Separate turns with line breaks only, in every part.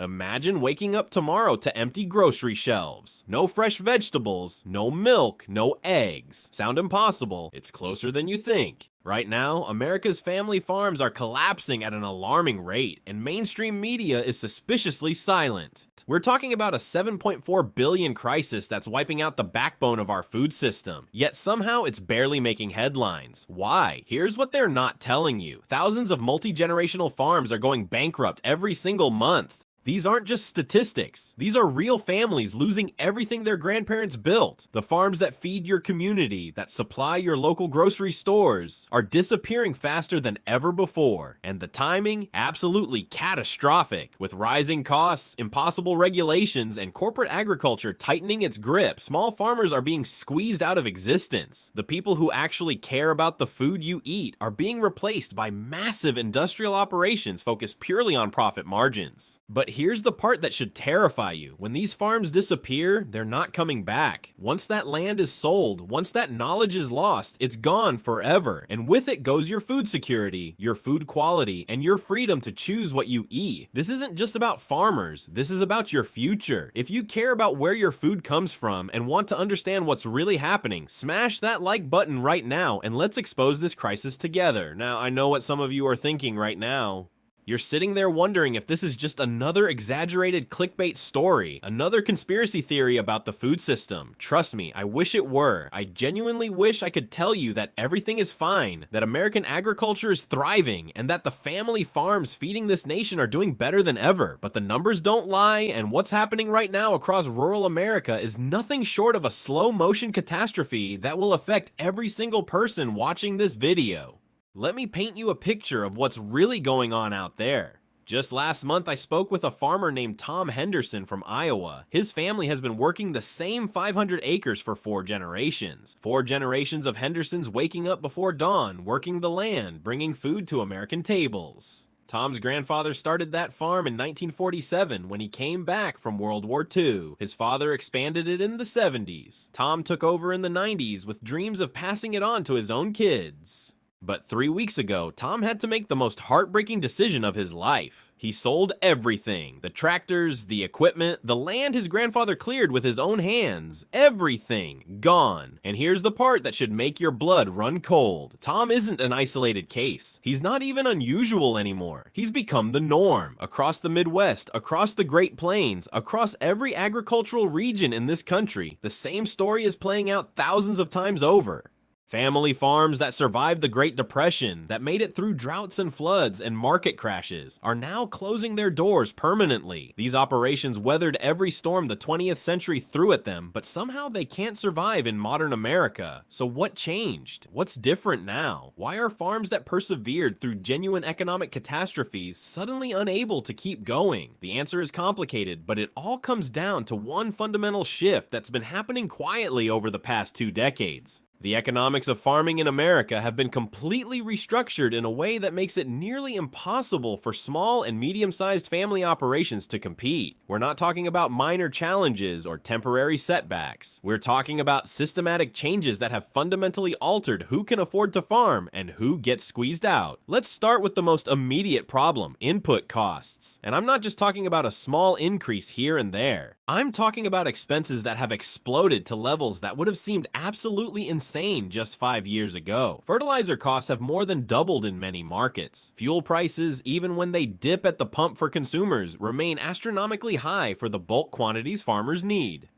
Imagine waking up tomorrow to empty grocery shelves. No fresh vegetables, no milk, no eggs. Sound impossible? It's closer than you think. Right now, America's family farms are collapsing at an alarming rate, and mainstream media is suspiciously silent. We're talking about a 7.4 billion crisis that's wiping out the backbone of our food system, yet somehow it's barely making headlines. Why? Here's what they're not telling you. Thousands of multi-generational farms are going bankrupt every single month. These aren't just statistics. These are real families losing everything their grandparents built. The farms that feed your community, that supply your local grocery stores, are disappearing faster than ever before. And the timing? Absolutely catastrophic. With rising costs, impossible regulations, and corporate agriculture tightening its grip, small farmers are being squeezed out of existence. The people who actually care about the food you eat are being replaced by massive industrial operations focused purely on profit margins. But here's the part that should terrify you. When these farms disappear, they're not coming back. Once that land is sold, once that knowledge is lost, it's gone forever. And with it goes your food security, your food quality, and your freedom to choose what you eat. This isn't just about farmers. This is about your future. If you care about where your food comes from and want to understand what's really happening, smash that like button right now and let's expose this crisis together. Now, I know what some of you are thinking right now. You're sitting there wondering if this is just another exaggerated clickbait story, another conspiracy theory about the food system. Trust me, I wish it were. I genuinely wish I could tell you that everything is fine, that American agriculture is thriving, and that the family farms feeding this nation are doing better than ever. But the numbers don't lie, and what's happening right now across rural America is nothing short of a slow motion catastrophe that will affect every single person watching this video. Let me paint you a picture of what's really going on out there. Just last month, I spoke with a farmer named Tom Henderson from Iowa. His family has been working the same 500 acres for 4 generations. 4 generations of Hendersons waking up before dawn, working the land, bringing food to American tables. Tom's grandfather started that farm in 1947 when he came back from World War II. His father expanded it in the 70s. Tom took over in the 90s with dreams of passing it on to his own kids. But 3 weeks ago, Tom had to make the most heartbreaking decision of his life. He sold everything. The tractors, the equipment, the land his grandfather cleared with his own hands. Everything gone. And here's the part that should make your blood run cold. Tom isn't an isolated case. He's not even unusual anymore. He's become the norm. Across the Midwest, across the Great Plains, across every agricultural region in this country, the same story is playing out thousands of times over. Family farms that survived the Great Depression, that made it through droughts and floods and market crashes, are now closing their doors permanently. These operations weathered every storm the 20th century threw at them, but somehow they can't survive in modern America. So what changed? What's different now? Why are farms that persevered through genuine economic catastrophes suddenly unable to keep going? The answer is complicated, but it all comes down to one fundamental shift that's been happening quietly over the past 2 decades. The economics of farming in America have been completely restructured in a way that makes it nearly impossible for small and medium-sized family operations to compete. We're not talking about minor challenges or temporary setbacks. We're talking about systematic changes that have fundamentally altered who can afford to farm and who gets squeezed out. Let's start with the most immediate problem, input costs. And I'm not just talking about a small increase here and there. I'm talking about expenses that have exploded to levels that would have seemed absolutely insane just 5 years ago. Fertilizer costs have more than doubled in many markets. Fuel prices, even when they dip at the pump for consumers, remain astronomically high for the bulk quantities farmers need.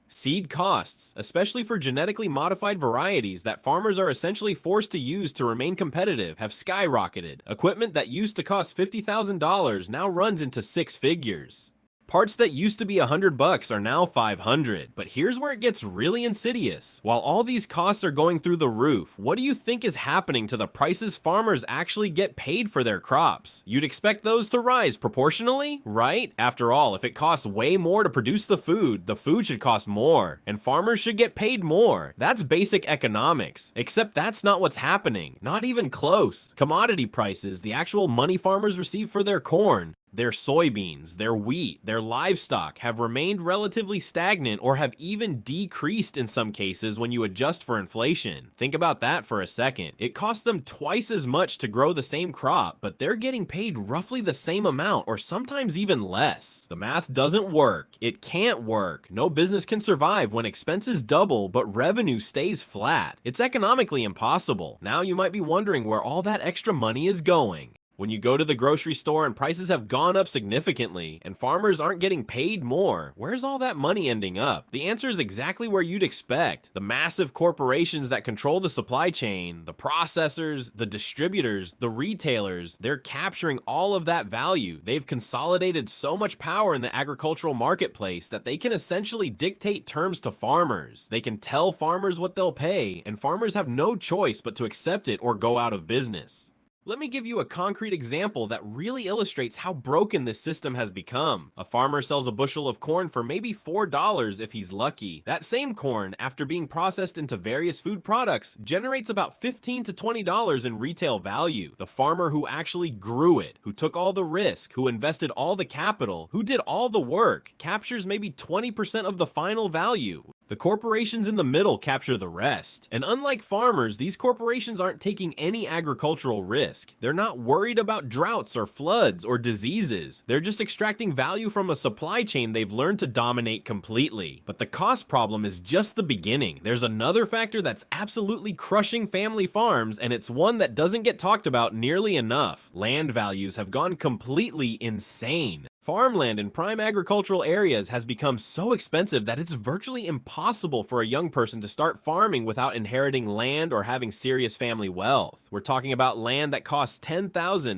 Seed costs, especially for genetically modified varieties that farmers are essentially forced to use to remain competitive, have skyrocketed. Equipment that used to cost $50,000 now runs into 6 figures. Parts that used to be $100 are now $500, but here's where it gets really insidious. While all these costs are going through the roof, what do you think is happening to the prices farmers actually get paid for their crops? You'd expect those to rise proportionally, right? After all, if it costs way more to produce the food should cost more, and farmers should get paid more. That's basic economics, except that's not what's happening. Not even close. Commodity prices, the actual money farmers receive for their corn, Their soybeans, their wheat, their livestock have remained relatively stagnant or have even decreased in some cases when you adjust for inflation. Think about that for a second. It costs them twice as much to grow the same crop, but they're getting paid roughly the same amount or sometimes even less. The math doesn't work. It can't work. No business can survive when expenses double but revenue stays flat. It's economically impossible. Now you might be wondering where all that extra money is going. When you go to the grocery store and prices have gone up significantly and farmers aren't getting paid more, where's all that money ending up? The answer is exactly where you'd expect. The massive corporations that control the supply chain, the processors, the distributors, the retailers, they're capturing all of that value. They've consolidated so much power in the agricultural marketplace that they can essentially dictate terms to farmers. They can tell farmers what they'll pay, and farmers have no choice but to accept it or go out of business. Let me give you a concrete example that really illustrates how broken this system has become. A farmer sells a bushel of corn for maybe $4 if he's lucky. That same corn, after being processed into various food products, generates about $15 to $20 in retail value. The farmer who actually grew it, who took all the risk, who invested all the capital, who did all the work, captures maybe 20% of the final value. The corporations in the middle capture the rest. And unlike farmers, these corporations aren't taking any agricultural risk. They're not worried about droughts or floods or diseases. They're just extracting value from a supply chain they've learned to dominate completely. But the cost problem is just the beginning. There's another factor that's absolutely crushing family farms, and it's one that doesn't get talked about nearly enough. Land values have gone completely insane. Farmland in prime agricultural areas has become so expensive that it's virtually impossible for a young person to start farming without inheriting land or having serious family wealth. We're talking about land that costs $10,000,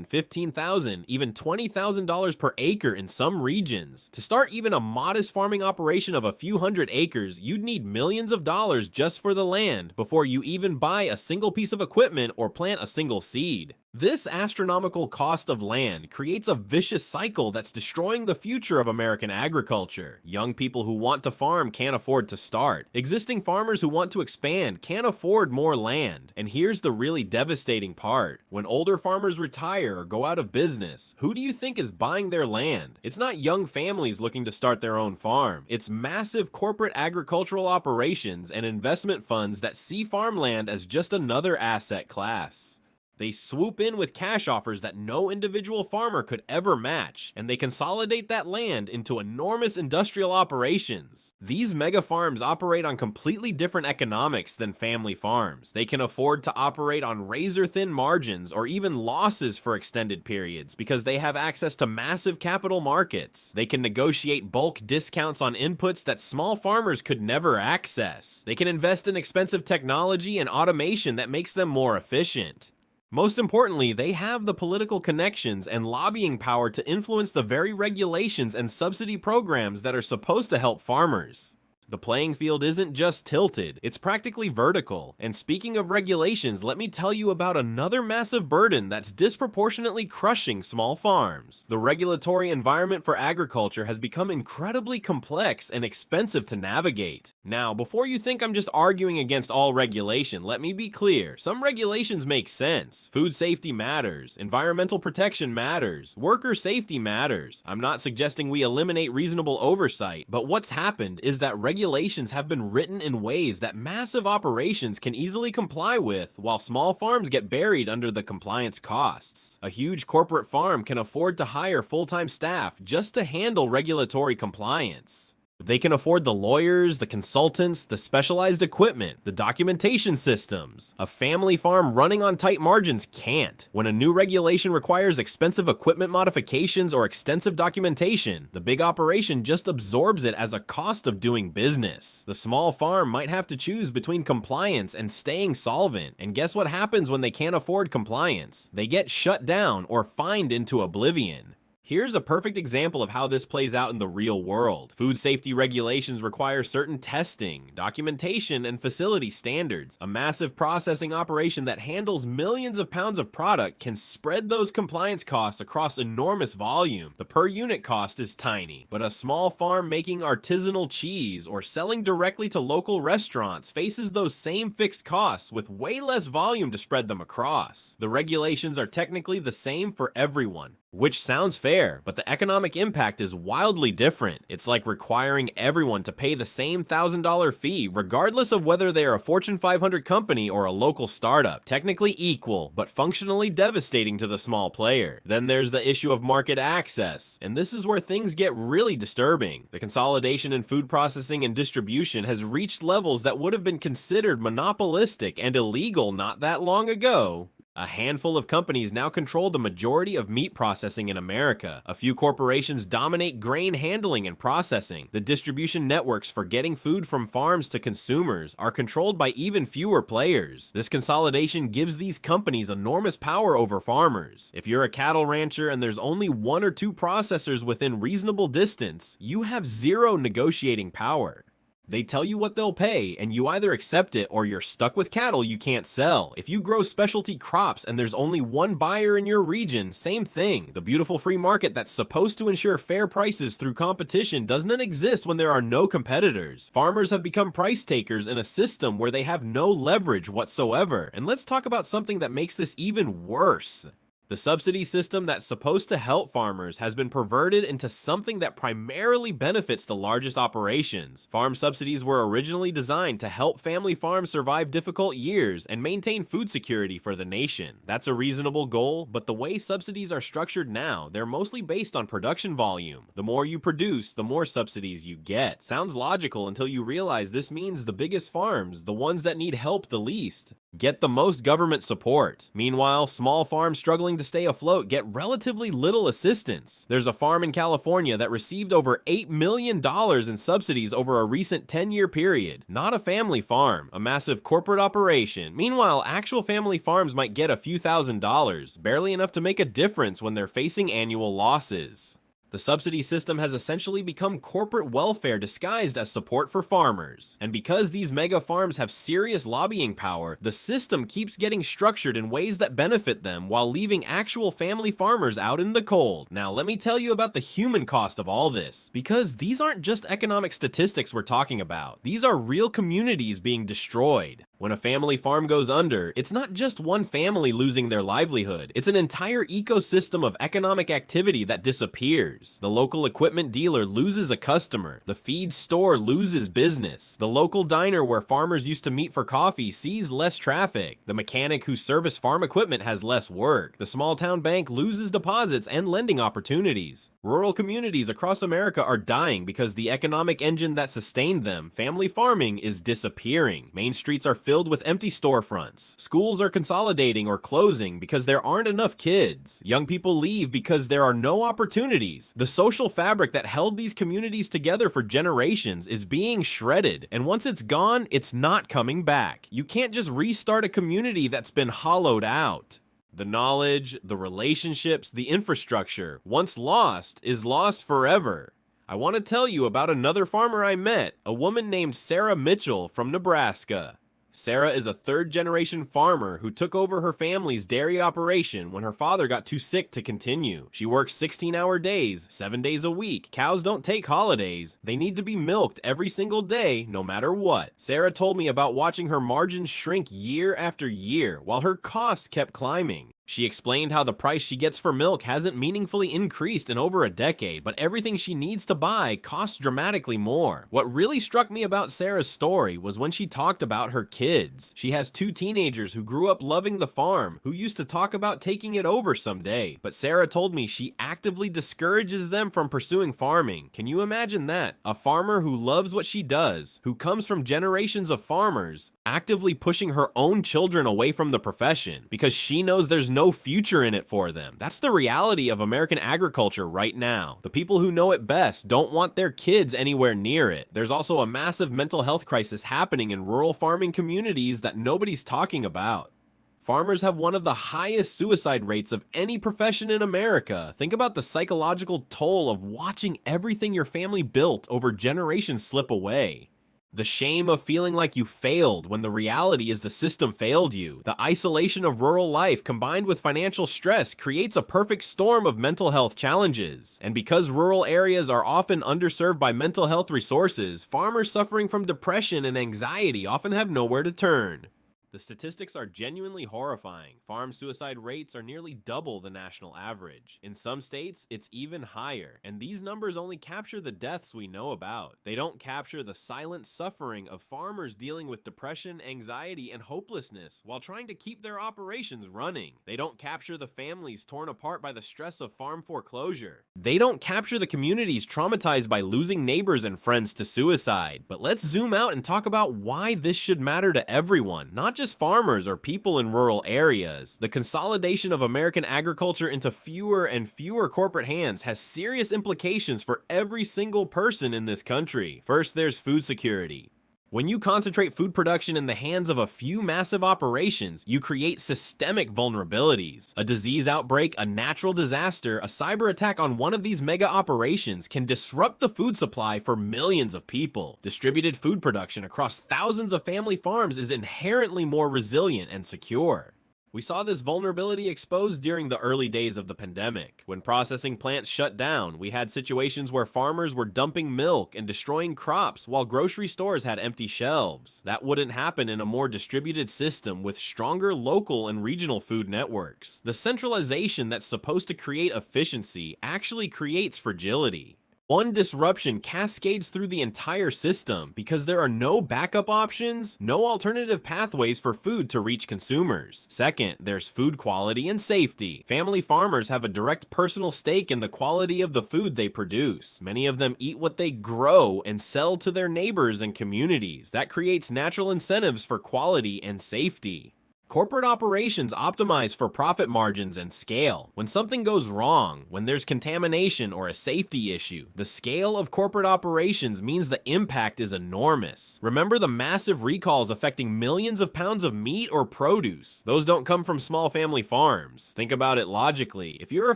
$15,000, even $20,000 per acre in some regions. To start even a modest farming operation of a few hundred acres, you'd need millions of dollars just for the land before you even buy a single piece of equipment or plant a single seed. This astronomical cost of land creates a vicious cycle that's destroying the future of American agriculture. Young people who want to farm can't afford to start. Existing farmers who want to expand can't afford more land. And here's the really devastating part. When older farmers retire or go out of business, who do you think is buying their land? It's not young families looking to start their own farm. It's massive corporate agricultural operations and investment funds that see farmland as just another asset class. They swoop in with cash offers that no individual farmer could ever match, and they consolidate that land into enormous industrial operations. These mega farms operate on completely different economics than family farms. They can afford to operate on razor-thin margins or even losses for extended periods because they have access to massive capital markets. They can negotiate bulk discounts on inputs that small farmers could never access. They can invest in expensive technology and automation that makes them more efficient. Most importantly, they have the political connections and lobbying power to influence the very regulations and subsidy programs that are supposed to help farmers. The playing field isn't just tilted, it's practically vertical. And speaking of regulations, let me tell you about another massive burden that's disproportionately crushing small farms. The regulatory environment for agriculture has become incredibly complex and expensive to navigate. Now, before you think I'm just arguing against all regulation, let me be clear. Some regulations make sense. Food safety matters, environmental protection matters, worker safety matters. I'm not suggesting we eliminate reasonable oversight, but what's happened is that regulations have been written in ways that massive operations can easily comply with, while small farms get buried under the compliance costs. A huge corporate farm can afford to hire full-time staff just to handle regulatory compliance. They can afford the lawyers, the consultants, the specialized equipment, the documentation systems. A family farm running on tight margins can't. When a new regulation requires expensive equipment modifications or extensive documentation, the big operation just absorbs it as a cost of doing business. The small farm might have to choose between compliance and staying solvent. And guess what happens when they can't afford compliance? They get shut down or fined into oblivion. Here's a perfect example of how this plays out in the real world. Food safety regulations require certain testing, documentation, and facility standards. A massive processing operation that handles millions of pounds of product can spread those compliance costs across enormous volume. The per unit cost is tiny, but a small farm making artisanal cheese or selling directly to local restaurants faces those same fixed costs with way less volume to spread them across. The regulations are technically the same for everyone. Which sounds fair, but the economic impact is wildly different. It's like requiring everyone to pay the same $1,000 fee, regardless of whether they are a Fortune 500 company or a local startup. Technically equal, but functionally devastating to the small player. Then there's the issue of market access, and this is where things get really disturbing. The consolidation in food processing and distribution has reached levels that would have been considered monopolistic and illegal not that long ago. A handful of companies now control the majority of meat processing in America. A few corporations dominate grain handling and processing. The distribution networks for getting food from farms to consumers are controlled by even fewer players. This consolidation gives these companies enormous power over farmers. If you're a cattle rancher and there's only one or two processors within reasonable distance, you have zero negotiating power. They tell you what they'll pay, and you either accept it or you're stuck with cattle you can't sell. If you grow specialty crops and there's only one buyer in your region, same thing. The beautiful free market that's supposed to ensure fair prices through competition doesn't exist when there are no competitors. Farmers have become price takers in a system where they have no leverage whatsoever. And let's talk about something that makes this even worse. The subsidy system that's supposed to help farmers has been perverted into something that primarily benefits the largest operations. Farm subsidies were originally designed to help family farms survive difficult years and maintain food security for the nation. That's a reasonable goal, but the way subsidies are structured now, they're mostly based on production volume. The more you produce, the more subsidies you get. Sounds logical until you realize this means the biggest farms, the ones that need help the least, get the most government support. Meanwhile, small farms struggling to stay afloat get relatively little assistance. There's a farm in California that received over $8 million in subsidies over a recent 10-year period. Not a family farm, a massive corporate operation. Meanwhile, actual family farms might get a few $1,000s, barely enough to make a difference when they're facing annual losses. The subsidy system has essentially become corporate welfare disguised as support for farmers. And because these mega farms have serious lobbying power, the system keeps getting structured in ways that benefit them while leaving actual family farmers out in the cold. Now, let me tell you about the human cost of all this, because these aren't just economic statistics we're talking about. These are real communities being destroyed. When a family farm goes under, it's not just one family losing their livelihood. It's an entire ecosystem of economic activity that disappears. The local equipment dealer loses a customer. The feed store loses business. The local diner where farmers used to meet for coffee sees less traffic. The mechanic who serviced farm equipment has less work. The small town bank loses deposits and lending opportunities. Rural communities across America are dying because the economic engine that sustained them, family farming, is disappearing. Main streets are filled with empty storefronts. Schools are consolidating or closing because there aren't enough kids. Young people leave because there are no opportunities. The social fabric that held these communities together for generations is being shredded, and once it's gone, it's not coming back. You can't just restart a community that's been hollowed out. The knowledge, the relationships, the infrastructure, once lost, is lost forever. I want to tell you about another farmer I met, a woman named Sarah Mitchell from Nebraska. Sarah is a third-generation farmer who took over her family's dairy operation when her father got too sick to continue. She works 16-hour days, 7 days a week. Cows don't take holidays. They need to be milked every single day, no matter what. Sarah told me about watching her margins shrink year after year while her costs kept climbing. She explained how the price she gets for milk hasn't meaningfully increased in over a decade, but everything she needs to buy costs dramatically more. What really struck me about Sarah's story was when she talked about her kids. She has two teenagers who grew up loving the farm, who used to talk about taking it over someday. But Sarah told me she actively discourages them from pursuing farming. Can you imagine that? A farmer who loves what she does, who comes from generations of farmers, actively pushing her own children away from the profession because she knows there's no future in it for them. That's the reality of American agriculture right now. The people who know it best don't want their kids anywhere near it. There's also a massive mental health crisis happening in rural farming communities that nobody's talking about. Farmers have one of the highest suicide rates of any profession in America. Think about the psychological toll of watching everything your family built over generations slip away. The shame of feeling like you failed when the reality is the system failed you. The isolation of rural life combined with financial stress creates a perfect storm of mental health challenges. And because rural areas are often underserved by mental health resources, farmers suffering from depression and anxiety often have nowhere to turn. The statistics are genuinely horrifying. Farm suicide rates are nearly double the national average. In some states, it's even higher, and these numbers only capture the deaths we know about. They don't capture the silent suffering of farmers dealing with depression, anxiety, and hopelessness while trying to keep their operations running. They don't capture the families torn apart by the stress of farm foreclosure. They don't capture the communities traumatized by losing neighbors and friends to suicide. But let's zoom out and talk about why this should matter to everyone, not just farmers or people in rural areas. The consolidation of American agriculture into fewer and fewer corporate hands has serious implications for every single person in this country. First, there's food security. When you concentrate food production in the hands of a few massive operations, you create systemic vulnerabilities. A disease outbreak, a natural disaster, a cyber attack on one of these mega operations can disrupt the food supply for millions of people. Distributed food production across thousands of family farms is inherently more resilient and secure. We saw this vulnerability exposed during the early days of the pandemic. When processing plants shut down, we had situations where farmers were dumping milk and destroying crops while grocery stores had empty shelves. That wouldn't happen in a more distributed system with stronger local and regional food networks. The centralization that's supposed to create efficiency actually creates fragility. One disruption cascades through the entire system because there are no backup options, no alternative pathways for food to reach consumers. Second, there's food quality and safety. Family farmers have a direct personal stake in the quality of the food they produce. Many of them eat what they grow and sell to their neighbors and communities. That creates natural incentives for quality and safety. Corporate operations optimize for profit margins and scale. When something goes wrong, when there's contamination or a safety issue, the scale of corporate operations means the impact is enormous. Remember the massive recalls affecting millions of pounds of meat or produce? Those don't come from small family farms. Think about it logically. If you're a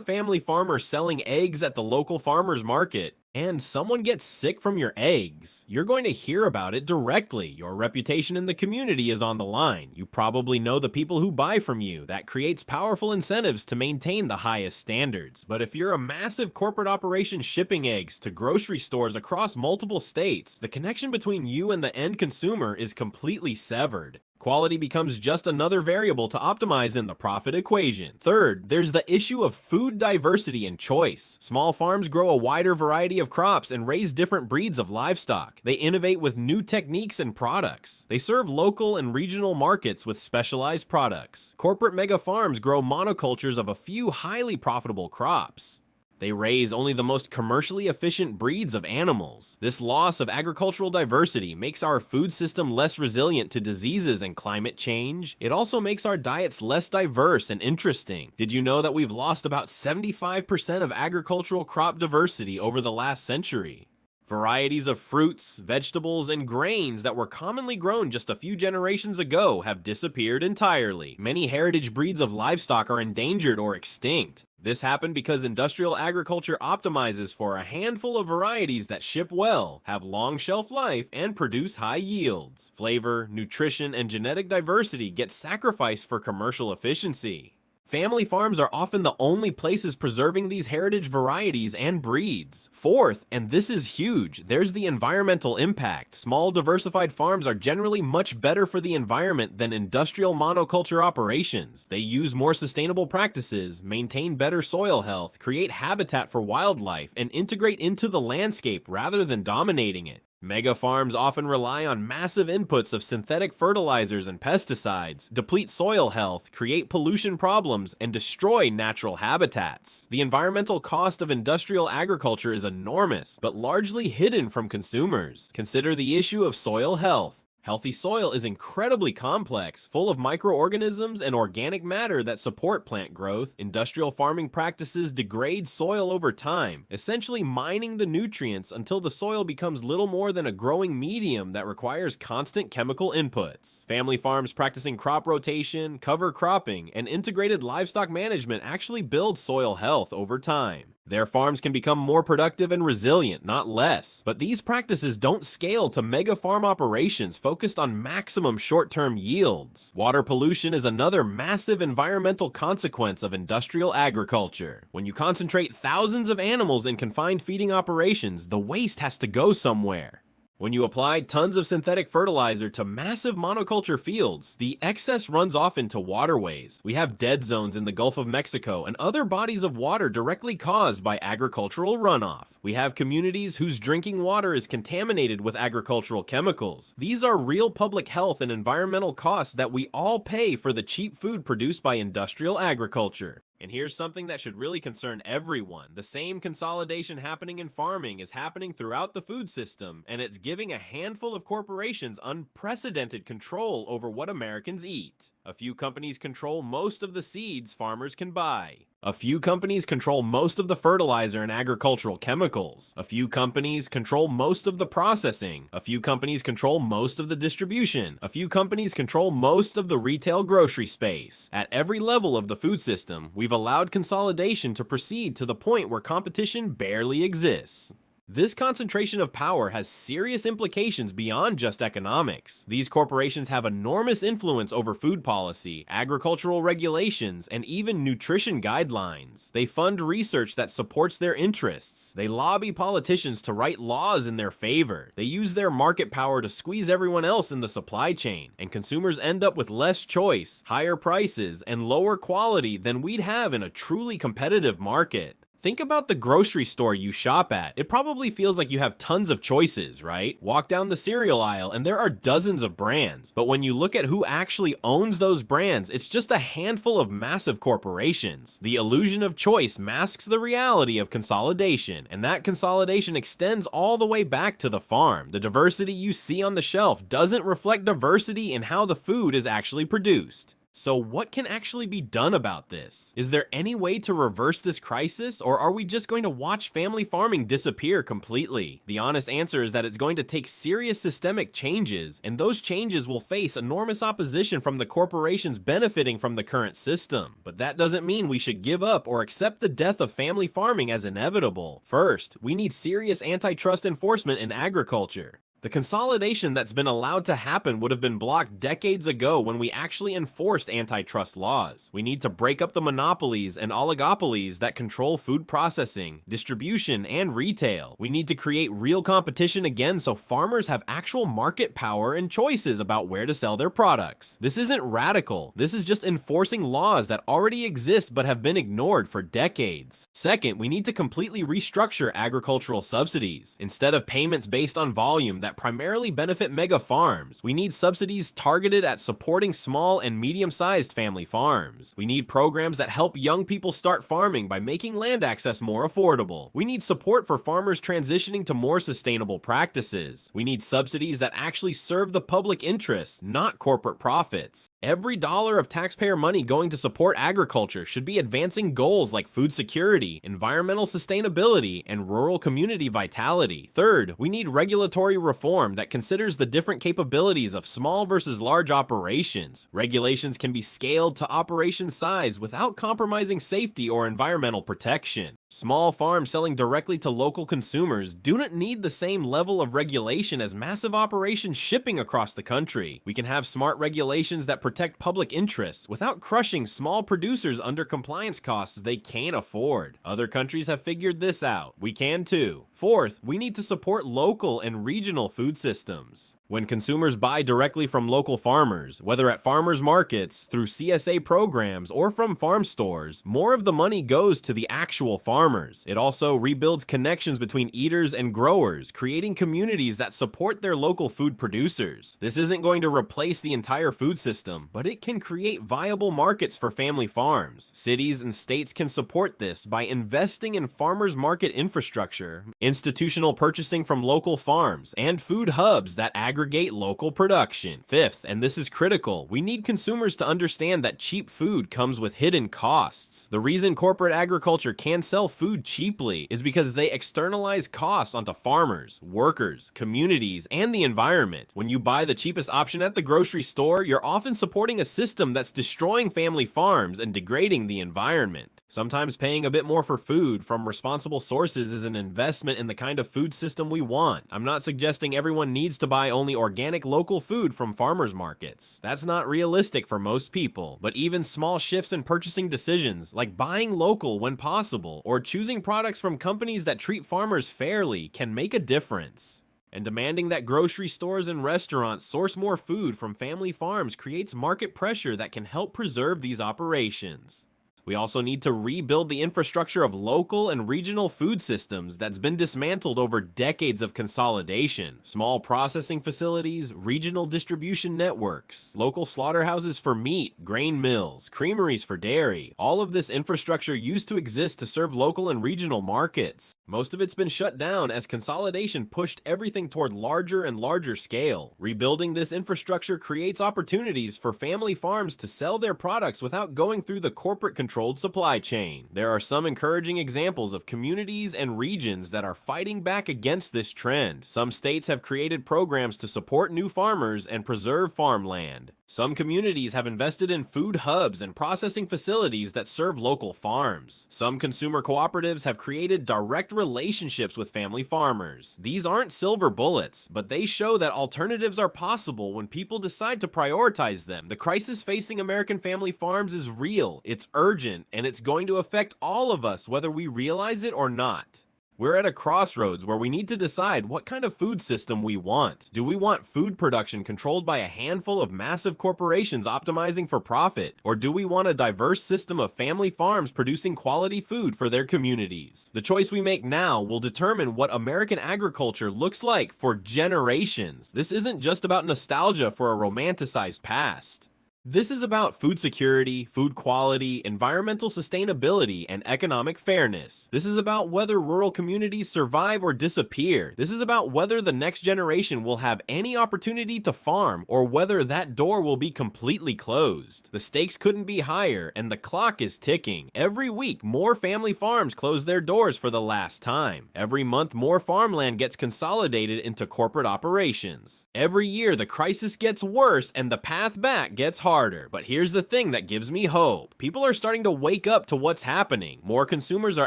family farmer selling eggs at the local farmer's market, and someone gets sick from your eggs, you're going to hear about it directly. Your reputation in the community is on the line. You probably know the people who buy from you. That creates powerful incentives to maintain the highest standards. But if you're a massive corporate operation shipping eggs to grocery stores across multiple states, the connection between you and the end consumer is completely severed. Quality becomes just another variable to optimize in the profit equation. Third, there's the issue of food diversity and choice. Small farms grow a wider variety of crops and raise different breeds of livestock. They innovate with new techniques and products. They serve local and regional markets with specialized products. Corporate mega farms grow monocultures of a few highly profitable crops. They raise only the most commercially efficient breeds of animals. This loss of agricultural diversity makes our food system less resilient to diseases and climate change. It also makes our diets less diverse and interesting. Did you know that we've lost about 75% of agricultural crop diversity over the last century? Varieties of fruits, vegetables, and grains that were commonly grown just a few generations ago have disappeared entirely. Many heritage breeds of livestock are endangered or extinct. This happened because industrial agriculture optimizes for a handful of varieties that ship well, have long shelf life, and produce high yields. Flavor, nutrition, and genetic diversity get sacrificed for commercial efficiency. Family farms are often the only places preserving these heritage varieties and breeds. Fourth, and this is huge, there's the environmental impact. Small diversified farms are generally much better for the environment than industrial monoculture operations. They use more sustainable practices, maintain better soil health, create habitat for wildlife, and integrate into the landscape rather than dominating it. Mega farms often rely on massive inputs of synthetic fertilizers and pesticides, deplete soil health, create pollution problems, and destroy natural habitats. The environmental cost of industrial agriculture is enormous, but largely hidden from consumers. Consider the issue of soil health. Healthy soil is incredibly complex, full of microorganisms and organic matter that support plant growth. Industrial farming practices degrade soil over time, essentially mining the nutrients until the soil becomes little more than a growing medium that requires constant chemical inputs. Family farms practicing crop rotation, cover cropping, and integrated livestock management actually build soil health over time. Their farms can become more productive and resilient, not less. But these practices don't scale to mega farm operations focused on maximum short-term yields. Water pollution is another massive environmental consequence of industrial agriculture. When you concentrate thousands of animals in confined feeding operations, the waste has to go somewhere. When you apply tons of synthetic fertilizer to massive monoculture fields, the excess runs off into waterways. We have dead zones in the Gulf of Mexico and other bodies of water directly caused by agricultural runoff. We have communities whose drinking water is contaminated with agricultural chemicals. These are real public health and environmental costs that we all pay for the cheap food produced by industrial agriculture. And here's something that should really concern everyone. The same consolidation happening in farming is happening throughout the food system, and it's giving a handful of corporations unprecedented control over what Americans eat. A few companies control most of the seeds farmers can buy. A few companies control most of the fertilizer and agricultural chemicals. A few companies control most of the processing. A few companies control most of the distribution. A few companies control most of the retail grocery space. At every level of the food system, we've allowed consolidation to proceed to the point where competition barely exists. This concentration of power has serious implications beyond just economics. These corporations have enormous influence over food policy, agricultural regulations, and even nutrition guidelines. They fund research that supports their interests. They lobby politicians to write laws in their favor. They use their market power to squeeze everyone else in the supply chain, and consumers end up with less choice, higher prices, and lower quality than we'd have in a truly competitive market. Think about the grocery store you shop at. It probably feels like you have tons of choices, right? Walk down the cereal aisle and there are dozens of brands. But when you look at who actually owns those brands, it's just a handful of massive corporations. The illusion of choice masks the reality of consolidation, and that consolidation extends all the way back to the farm. The diversity you see on the shelf doesn't reflect diversity in how the food is actually produced. So what can actually be done about this? Is there any way to reverse this crisis, or are we just going to watch family farming disappear completely? The honest answer is that it's going to take serious systemic changes, and those changes will face enormous opposition from the corporations benefiting from the current system. But that doesn't mean we should give up or accept the death of family farming as inevitable. First, we need serious antitrust enforcement in agriculture. The consolidation that's been allowed to happen would have been blocked decades ago when we actually enforced antitrust laws. We need to break up the monopolies and oligopolies that control food processing, distribution, and retail. We need to create real competition again so farmers have actual market power and choices about where to sell their products. This isn't radical. This is just enforcing laws that already exist but have been ignored for decades. Second, we need to completely restructure agricultural subsidies. Instead of payments based on volume that primarily benefit mega farms, we need subsidies targeted at supporting small and medium-sized family farms. We need programs that help young people start farming by making land access more affordable. We need support for farmers transitioning to more sustainable practices. We need subsidies that actually serve the public interest, not corporate profits. Every dollar of taxpayer money going to support agriculture should be advancing goals like food security, environmental sustainability, and rural community vitality. Third, we need regulatory reform that considers the different capabilities of small versus large operations. Regulations can be scaled to operation size without compromising safety or environmental protection. Small farms selling directly to local consumers do not need the same level of regulation as massive operations shipping across the country. We can have smart regulations that protect public interests without crushing small producers under compliance costs they can't afford. Other countries have figured this out. We can too. Fourth, we need to support local and regional food systems. When consumers buy directly from local farmers, whether at farmers markets, through CSA programs, or from farm stores, more of the money goes to the actual farmers. It also rebuilds connections between eaters and growers, creating communities that support their local food producers. This isn't going to replace the entire food system, but it can create viable markets for family farms. Cities and states can support this by investing in farmers market infrastructure, institutional purchasing from local farms, and food hubs that aggregate local production. Fifth, and this is critical, we need consumers to understand that cheap food comes with hidden costs. The reason corporate agriculture can sell food cheaply is because they externalize costs onto farmers, workers, communities, and the environment. When you buy the cheapest option at the grocery store, you're often supporting a system that's destroying family farms and degrading the environment. Sometimes paying a bit more for food from responsible sources is an investment in the kind of food system we want. I'm not suggesting everyone needs to buy only organic local food from farmers markets. That's not realistic for most people, but even small shifts in purchasing decisions, like buying local when possible, or choosing products from companies that treat farmers fairly, can make a difference. And demanding that grocery stores and restaurants source more food from family farms creates market pressure that can help preserve these operations. We also need to rebuild the infrastructure of local and regional food systems that's been dismantled over decades of consolidation. Small processing facilities, regional distribution networks, local slaughterhouses for meat, grain mills, creameries for dairy. All of this infrastructure used to exist to serve local and regional markets. Most of it's been shut down as consolidation pushed everything toward larger and larger scale. Rebuilding this infrastructure creates opportunities for family farms to sell their products without going through the corporate controlled supply chain. There are some encouraging examples of communities and regions that are fighting back against this trend. Some states have created programs to support new farmers and preserve farmland. Some communities have invested in food hubs and processing facilities that serve local farms. Some consumer cooperatives have created direct relationships with family farmers. These aren't silver bullets, but they show that alternatives are possible when people decide to prioritize them. The crisis facing American family farms is real, it's urgent, and it's going to affect all of us whether we realize it or not. We're at a crossroads where we need to decide what kind of food system we want. Do we want food production controlled by a handful of massive corporations optimizing for profit? Or do we want a diverse system of family farms producing quality food for their communities? The choice we make now will determine what American agriculture looks like for generations. This isn't just about nostalgia for a romanticized past. This is about food security, food quality, environmental sustainability, and economic fairness. This is about whether rural communities survive or disappear. This is about whether the next generation will have any opportunity to farm or whether that door will be completely closed. The stakes couldn't be higher, and the clock is ticking. Every week, more family farms close their doors for the last time. Every month, more farmland gets consolidated into corporate operations. Every year, the crisis gets worse and the path back gets harder. But here's the thing that gives me hope. People are starting to wake up to what's happening. More consumers are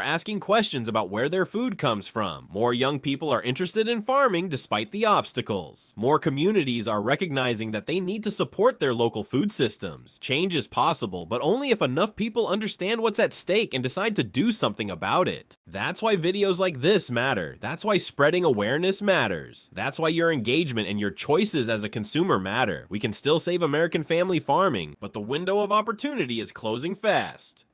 asking questions about where their food comes from. More young people are interested in farming despite the obstacles. More communities are recognizing that they need to support their local food systems. Change is possible, but only if enough people understand what's at stake and decide to do something about it. That's why videos like this matter. That's why spreading awareness matters. That's why your engagement and your choices as a consumer matter. We can still save American family farming, but the window of opportunity is closing fast.